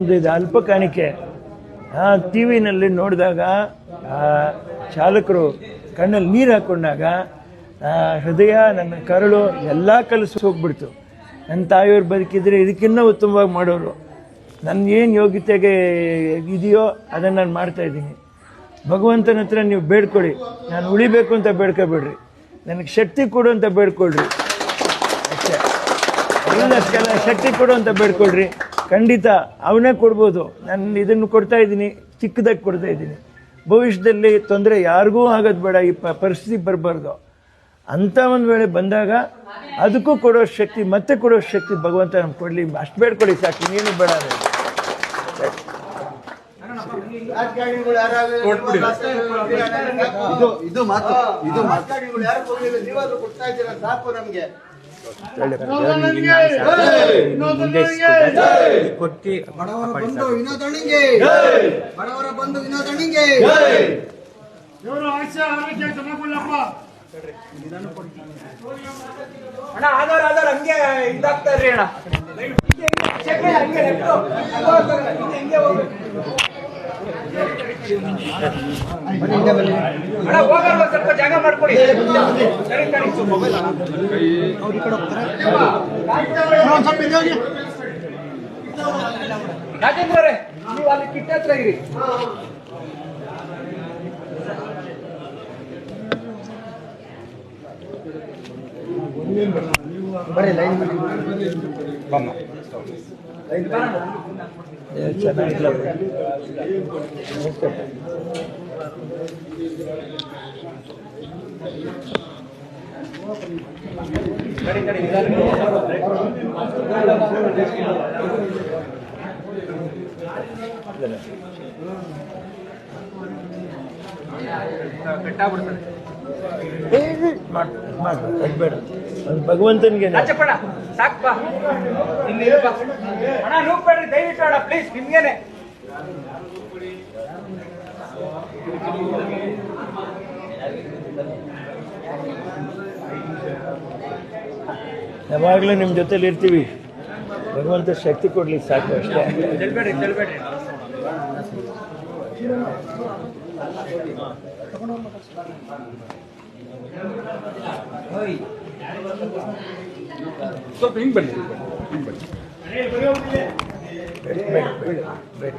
ಇದು ಅಲ್ಪ ಕಾಣಿಕೆ ಟಿ ವಿನಲ್ಲಿ ನೋಡಿದಾಗ ಚಾಲಕರು ಕಣ್ಣಲ್ಲಿ ನೀರು ಹಾಕೊಂಡಾಗ ಹೃದಯ ನನ್ನ ಕರಳು ಎಲ್ಲ ಕಲಸಿ ಹೋಗ್ಬಿಡ್ತು. ನನ್ನ ತಾಯಿಯವ್ರು ಬದುಕಿದ್ರೆ ಇದಕ್ಕಿನ್ನೂ ಉತ್ತಮವಾಗಿ ಮಾಡೋರು. ನನಗೇನು ಯೋಗ್ಯತೆಗೆ ಇದೆಯೋ ಅದನ್ನು ನಾನು ಮಾಡ್ತಾಯಿದ್ದೀನಿ. ಭಗವಂತನ ಹತ್ರ ನೀವು ಬೇಡ್ಕೊಳ್ಳಿ, ನಾನು ಉಳಿಬೇಕು ಅಂತ ಬೇಡ್ಕೊಬೇಡ್ರಿ, ನನಗೆ ಶಕ್ತಿ ಕೊಡು ಅಂತ ಬೇಡ್ಕೊಳ್ರಿ ಅಷ್ಟೇ. ಎಲ್ಲಕ್ಕೆಲ್ಲ ಶಕ್ತಿ ಕೊಡು ಅಂತ ಬೇಡ್ಕೊಳ್ರಿ, ಖಂಡಿತ ಅವನೇ ಕೊಡ್ಬೋದು. ನಾನು ಇದನ್ನು ಕೊಡ್ತಾ ಇದ್ದೀನಿ, ಚಿಕ್ಕದಾಗಿ ಕೊಡ್ತಾ ಇದ್ದೀನಿ. ಭವಿಷ್ಯದಲ್ಲಿ ತೊಂದರೆ ಯಾರಿಗೂ ಆಗೋದು ಬೇಡ, ಈ ಪರಿಸ್ಥಿತಿ ಬರಬಾರ್ದು ಅಂತ ಒಂದು ವೇಳೆ ಬಂದಾಗ ಅದಕ್ಕೂ ಕೊಡೋ ಶಕ್ತಿ, ಮತ್ತೆ ಕೊಡೋ ಶಕ್ತಿ ಭಗವಂತ ನಮ್ಗೆ ಕೊಡಲಿ. ಅಷ್ಟು ಬೇಡ್ಕೊಳ್ಳಿ ಸಾಕು, ಇನ್ನೇನು ಬೇಡ. ಅಣ್ಣ ಆಧಾರ್ ಹಂಗೆ ಇದಾಗ್ತಾ ಇರ್ರಿ ಅಣ್ಣ. ಸ್ವಲ್ಪ ಜಾಗ ಮಾಡ್ಕೊಡಿ. ರಾಜೇಂದ್ರ ಅವರೇ, ನೀವು ಅಲ್ಲಿ ಕಿಟ್ಟ ಹತ್ರ ಇರಿ. ಬರೀ ಲೈನ್ ಚೆನ್ನಾಗಿಲ್ಲ. ಬೇಡ, ಭಗವಂತನಿಗೆ ಸಾಕಪ್ಪ. ಅಣ್ಣ ನೂಗ್ಬೇಡ್ರಿ ದಯವಿಟ್ಟು ಅಣ್ಣ, ಪ್ಲೀಸ್ ನಿಮ್ಗೇನೆ. ಯಾವಾಗಲೂ ನಿಮ್ಮ ಜೊತೆಲಿ ಇರ್ತೀವಿ. ಭಗವಂತ ಶಕ್ತಿ ಕೊಡ್ಲಿ ಸಾಕು ಅಷ್ಟೇ. ಚೆಲ್ಬೇಡ್ರಿ. ಸ್ವಲ್ಪ ಹಿಂಗೆ ಬನ್ನಿ. ಬೇಡ